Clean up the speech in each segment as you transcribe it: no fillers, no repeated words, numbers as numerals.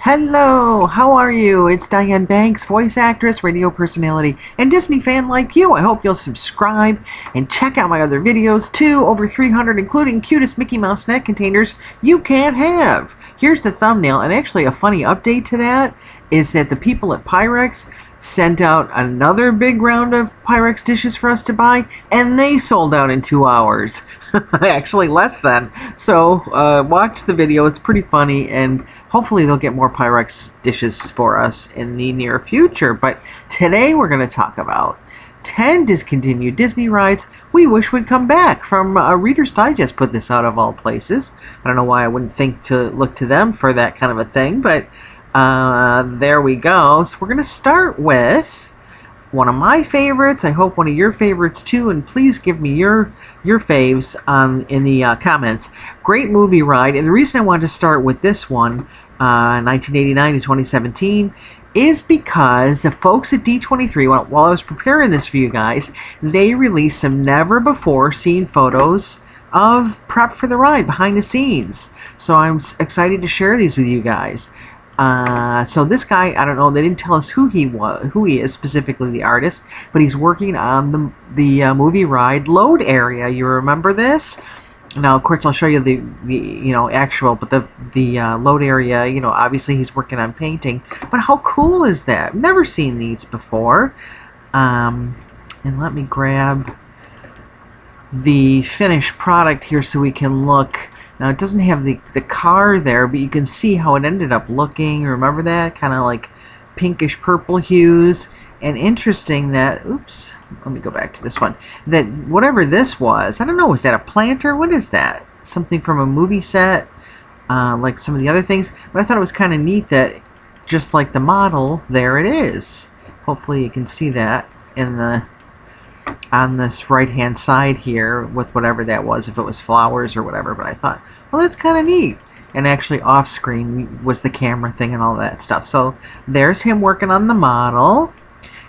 Hello, how are you? It's Diane Banks, voice actress, radio personality, and Disney fan like you. I hope you'll subscribe and check out my other videos too. Over 300, including cutest Mickey Mouse snack containers you can't have. Here's the thumbnail, and actually a funny update to that is that the people at Pyrex sent out another big round of Pyrex dishes for us to buy, and they sold out in 2 hours. Actually less than. So watch the video, it's pretty funny, and hopefully they'll get more Pyrex dishes for us in the near future. But today we're going to talk about 10 discontinued Disney rides we wish would come back. From Reader's Digest put this out of all places. I don't know why I wouldn't think to look to them for that kind of a thing, but there we go. So we're going to start with one of my favorites. I hope one of your favorites too, and please give me your faves in the comments. Great movie ride, and the reason I wanted to start with this one, 1989 to 2017, is because the folks at D23, while I was preparing this for you guys, they released some never before seen photos of prep for the ride, behind the scenes. So I'm excited to share these with you guys. So this guy, I don't know, they didn't tell us who he is, specifically the artist, but he's working on the movie ride load area. You remember this? Now, of course, I'll show you the actual, but the load area, obviously he's working on painting. But how cool is that? Never seen these before. And let me grab the finished product here so we can look. Now, it doesn't have the car there, but you can see how it ended up looking. Remember that? Kind of like pinkish purple hues. And interesting that, oops, let me go back to this one. That whatever this was, I don't know, is that a planter? What is that? Something from a movie set, like some of the other things. But I thought it was kind of neat that just like the model, there it is. Hopefully you can see that on this right hand side here with whatever that was, if it was flowers or whatever. But I thought, well, that's kind of neat. And actually off screen was the camera thing and all that stuff. So there's him working on the model.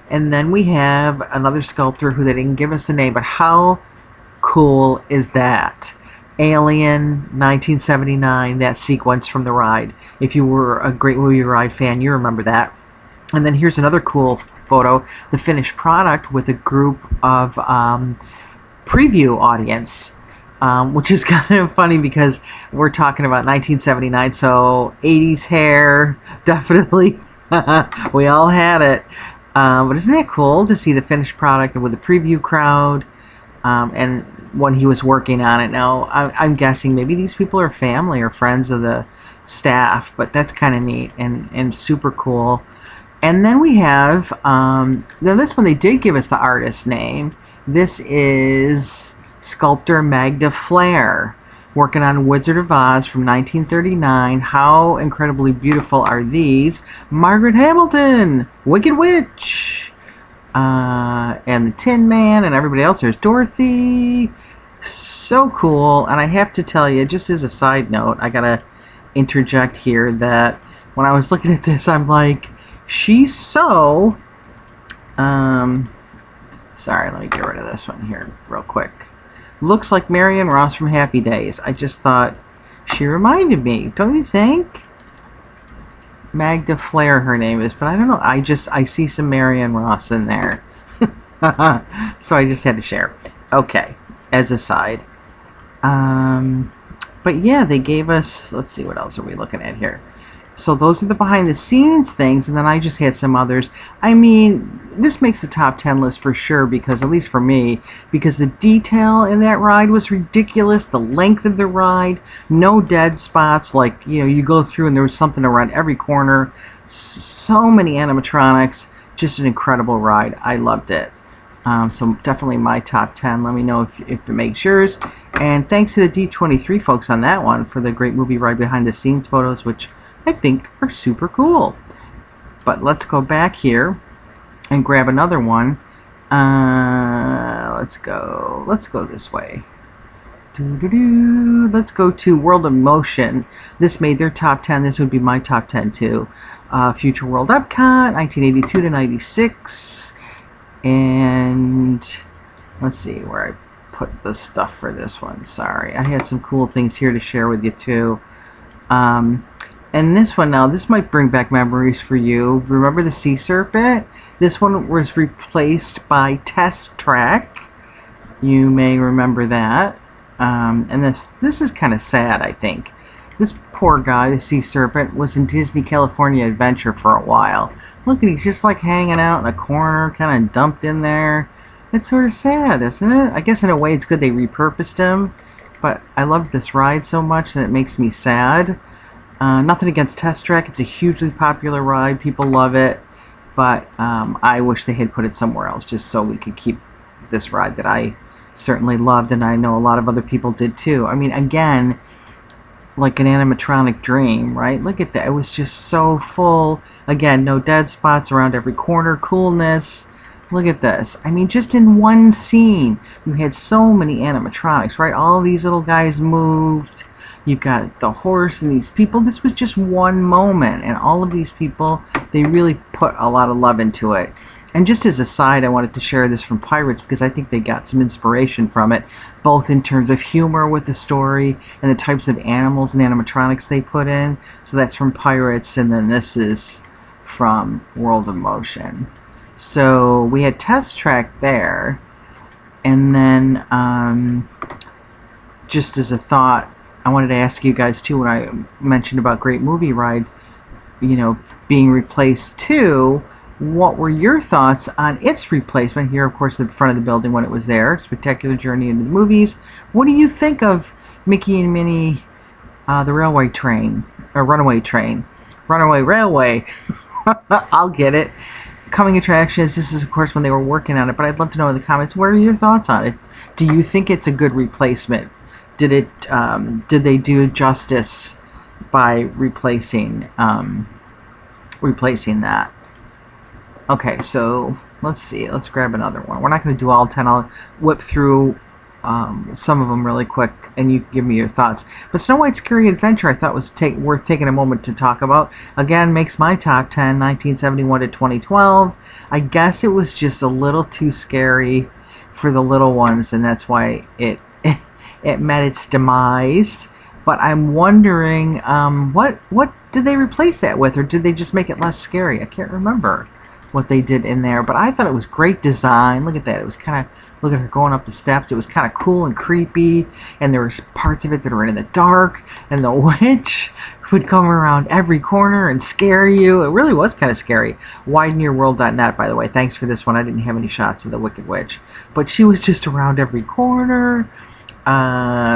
And then we have another sculptor who they didn't give us the name, but how cool is that? Alien 1979, that sequence from the ride. If you were a Great Movie Ride fan, you remember that. And then here's another cool photo, the finished product with a group of preview audience, which is kind of funny because we're talking about 1979, so 80s hair, definitely. We all had it. But isn't that cool to see the finished product with the preview crowd and when he was working on it? Now, I'm guessing maybe these people are family or friends of the staff, but that's kind of neat and super cool. And then we have, now this one they did give us the artist name. This is sculptor Magda Flair, working on Wizard of Oz from 1939. How incredibly beautiful are these? Margaret Hamilton, Wicked Witch, and the Tin Man, and everybody else. There's Dorothy. So cool. And I have to tell you, just as a side note, I gotta interject here that when I was looking at this, I'm like, she's so, sorry, let me get rid of this one here real quick. Looks like Marion Ross from Happy Days. I just thought she reminded me, don't you think? Magda Flair, her name is, but I don't know. I see some Marion Ross in there. So I just had to share. Okay, as a side. But yeah, they gave us, let's see, what else are we looking at here? So those are the behind the scenes things, and then I just had some others. I mean, this makes the top 10 list for sure, because, at least for me, because the detail in that ride was ridiculous, the length of the ride, no dead spots, like, you go through and there was something around every corner, so many animatronics, just an incredible ride. I loved it. So definitely my top 10. Let me know if it makes yours. And thanks to the D23 folks on that one for the Great Movie Ride behind the scenes photos, which I think are super cool. But let's go back here and grab another one. Let's go this way. Let's go to World of Motion. This made their top 10. This would be my top 10 too. Future World Epcot, 1982 to 96. And let's see where I put the stuff for this one. Sorry, I had some cool things here to share with you too. And this one now, this might bring back memories for you. Remember the sea serpent? This one was replaced by Test Track. You may remember that. And this is kind of sad, I think. This poor guy, the sea serpent, was in Disney California Adventure for a while. Look at, he's just like hanging out in a corner, kind of dumped in there. It's sort of sad, isn't it? I guess in a way it's good they repurposed him, but I love this ride so much that it makes me sad. Nothing against Test Track. It's a hugely popular ride. People love it, but I wish they had put it somewhere else just so we could keep this ride that I certainly loved, and I know a lot of other people did too. I mean, again, like an animatronic dream, right? Look at that. It was just so full. Again, no dead spots around every corner. Coolness. Look at this. I mean, just in one scene, you had so many animatronics, right? All these little guys moved. You've got the horse and these people. This was just one moment, and all of these people, they really put a lot of love into it. And just as a side, I wanted to share this from Pirates because I think they got some inspiration from it, both in terms of humor with the story and the types of animals and animatronics they put in. So that's from Pirates, and then this is from World of Motion. So we had Test Track there, and then just as a thought, I wanted to ask you guys too, when I mentioned about Great Movie Ride, you know, being replaced too, what were your thoughts on its replacement here, of course, the front of the building when it was there? Spectacular Journey into the Movies. What do you think of Mickey and Minnie, the railway train, or runaway train? Runaway Railway. I'll get it. Coming attractions, this is, of course, when they were working on it, but I'd love to know in the comments, what are your thoughts on it? Do you think it's a good replacement? Did they do justice by replacing that? Okay, so let's see. Let's grab another one. We're not going to do all 10. I'll whip through some of them really quick, and you can give me your thoughts. But Snow White's Scary Adventure I thought was worth taking a moment to talk about. Again, makes my top 10, 1971 to 2012. I guess it was just a little too scary for the little ones, and that's why it met its demise. But I'm wondering, what did they replace that with, or did they just make it less scary? I can't remember what they did in there, but I thought it was great design. Look at that. It was kind of, look at her going up the steps. It was kind of cool and creepy, and there was parts of it that were in the dark, and the witch would come around every corner and scare you. It really was kind of scary. WidenYourWorld.net, by the way. Thanks for this one. I didn't have any shots of the Wicked Witch, but she was just around every corner.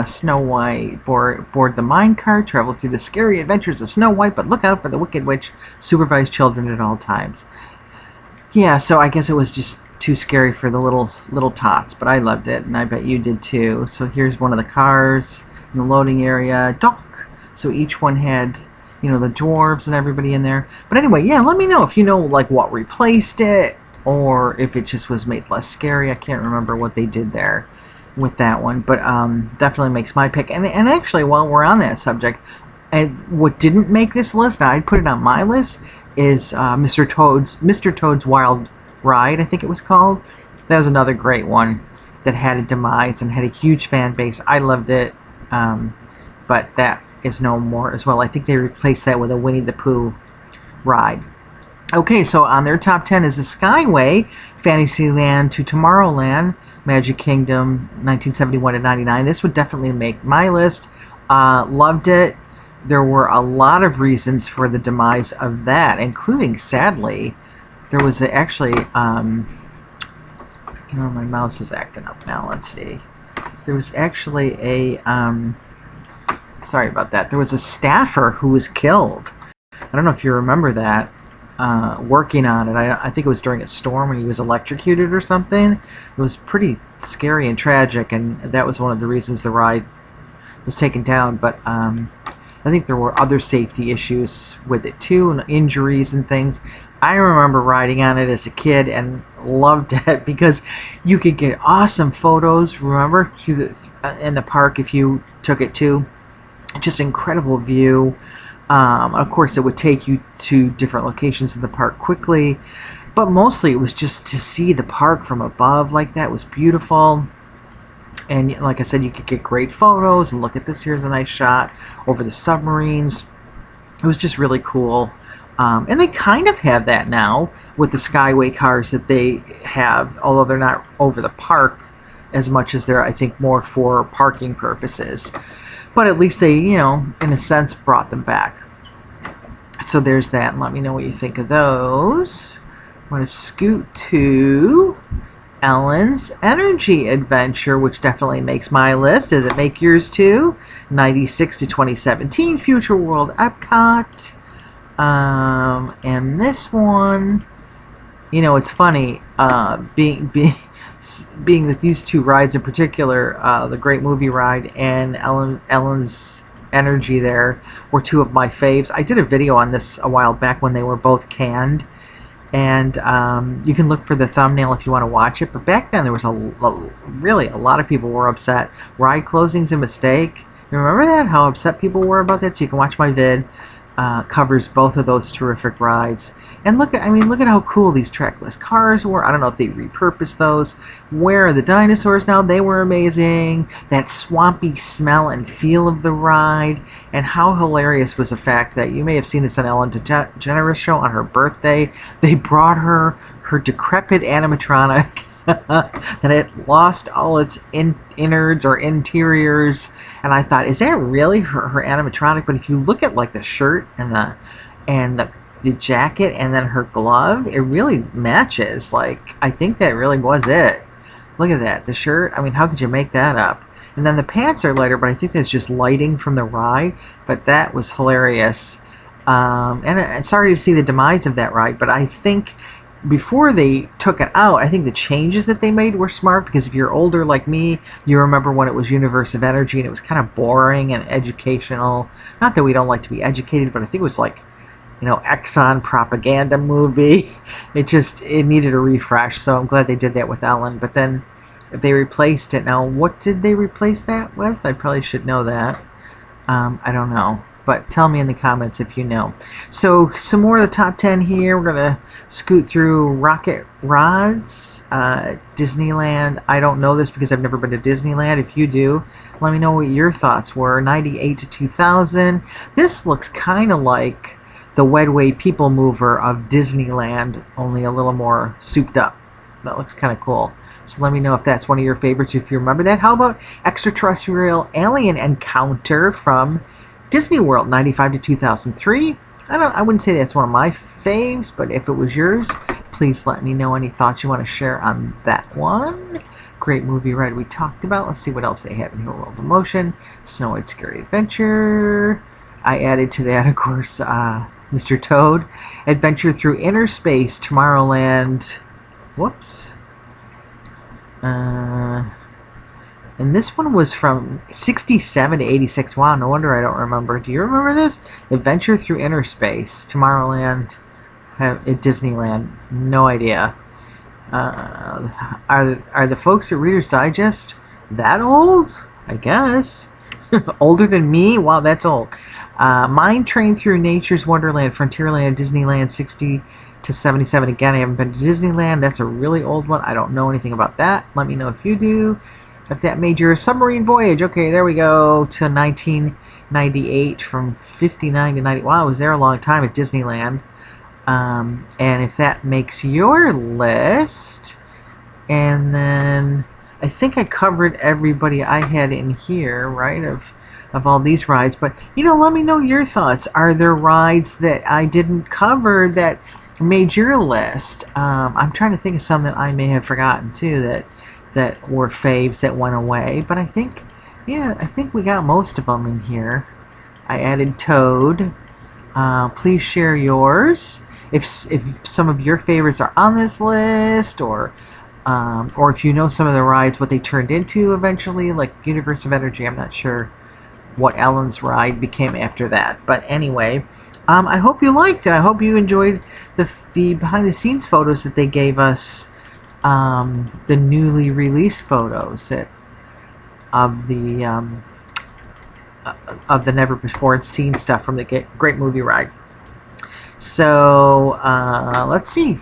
Snow White board the minecart, travel through the scary adventures of Snow White, but look out for the Wicked Witch. Supervise children at all times. Yeah, so I guess it was just too scary for the little tots, but I loved it, and I bet you did too. So here's one of the cars in the loading area. Dock. So each one had, you know, the dwarves and everybody in there. But anyway, yeah, let me know if you know like what replaced it, or if it just was made less scary. I can't remember what they did there with that one, but definitely makes my pick. And actually, while we're on that subject, and what didn't make this list, now I'd put it on my list, is Mr. Toad's Wild Ride, I think it was called. That was another great one that had a demise and had a huge fan base. I loved it, but that is no more as well. I think they replaced that with a Winnie the Pooh ride. Okay, so on their top 10 is the Skyway Fantasyland to Tomorrowland Magic Kingdom 1971 to 99. This would definitely make my list. Loved it. There were a lot of reasons for the demise of that, including, sadly, there was actually, my mouse is acting up now. Let's see. There was actually a, sorry about that. There was a staffer who was killed. I don't know if you remember that, working on it. I think it was during a storm when he was electrocuted or something. It was pretty scary and tragic, and that was one of the reasons the ride was taken down. But I think there were other safety issues with it too, and injuries and things. I remember riding on it as a kid and loved it because you could get awesome photos, remember, through in the park if you took it too. Just incredible view. Of course, it would take you to different locations in the park quickly, but mostly it was just to see the park from above like that. It was beautiful. And like I said, you could get great photos, and look at this, here's a nice shot over the submarines. it was just really cool. And they kind of have that now with the Skyway cars that they have, although they're not over the park as much as they're, I think, more for parking purposes. But at least they, you know, in a sense, brought them back. So there's that, and let me know what you think of those. I'm going to scoot to Ellen's Energy Adventure, which definitely makes my list. Does it make yours too? 96 to 2017, Future World Epcot. And this one, you know, it's funny, being that these two rides in particular, the Great Movie Ride and Ellen's Energy there, were two of my faves. I did a video on this a while back when they were both canned, and you can look for the thumbnail if you want to watch it. But back then there was really a lot of people were upset. Ride closing's a mistake. You remember that? How upset people were about that? So you can watch my vid. Covers both of those terrific rides. And look at how cool these trackless cars were. I don't know if they repurposed those. Where are the dinosaurs now? They were amazing. That swampy smell and feel of the ride. And how hilarious was the fact that, you may have seen this on Ellen DeGeneres show on her birthday, they brought her decrepit animatronic and it lost all its innards or interiors, and I thought, is that really her animatronic? But if you look at like the shirt and the jacket and then her glove, it really matches. Like, I think that really was it. Look at that, the shirt. I mean, how could you make that up? And then the pants are lighter, but I think that's just lighting from the ride. But that was hilarious. And sorry to see the demise of that ride, but I think before they took it out, I think the changes that they made were smart, because if you're older like me, you remember when it was Universe of Energy and it was kind of boring and educational. Not that we don't like to be educated, but I think it was like, you know, Exxon propaganda movie. It needed a refresh, so I'm glad they did that with Ellen. But then if they replaced it, now what did they replace that with? I probably should know that. I don't know. But tell me in the comments if you know. So some more of the top 10 here. We're going to scoot through Rocket Rods, Disneyland. I don't know this because I've never been to Disneyland. If you do, let me know what your thoughts were. 98 to 2000. This looks kind of like the Wedway People Mover of Disneyland, only a little more souped up. That looks kind of cool. So let me know if that's one of your favorites, if you remember that. How about Extraterrestrial Alien Encounter from Disney World, 95 to 2003. I wouldn't say that's one of my faves, but if it was yours, please let me know any thoughts you want to share on that one. Great Movie Ride we talked about. Let's see what else they have in here. World of Motion, Snow White Scary Adventure. I added to that, of course, Mr. Toad. Adventure Through Inner Space, Tomorrowland. Whoops. And this one was from 67 to 86. Wow, no wonder I don't remember. Do you remember this? Adventure Through Inner Space, Tomorrowland, at Disneyland. No idea. Are the folks at Reader's Digest that old? I guess. Older than me? Wow, that's old. Mine Train Through Nature's Wonderland, Frontierland, Disneyland, 60 to 77. Again, I haven't been to Disneyland. That's a really old one. I don't know anything about that. Let me know if you do. If that made your submarine voyage. Okay, there we go, to 1998, from 59 to 90. Wow, I was there a long time at Disneyland. And if that makes your list, and then I think I covered everybody I had in here, right, of all these rides. But, you know, let me know your thoughts. Are there rides that I didn't cover that made your list? I'm trying to think of some that I may have forgotten, too, that were faves that went away. But I think we got most of them in here. I added Toad. Please share yours if some of your favorites are on this list, or if you know some of the rides, what they turned into eventually, like Universe of Energy. I'm not sure what Ellen's ride became after that, but anyway, I hope you liked it. I hope you enjoyed the behind the scenes photos that they gave us. The newly released photos of the never before seen stuff from the Great Movie Ride. So let's see.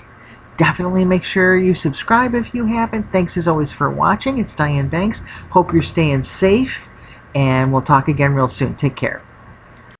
Definitely make sure you subscribe if you haven't. Thanks as always for watching. It's Diane Banks. Hope you're staying safe, and we'll talk again real soon. Take care.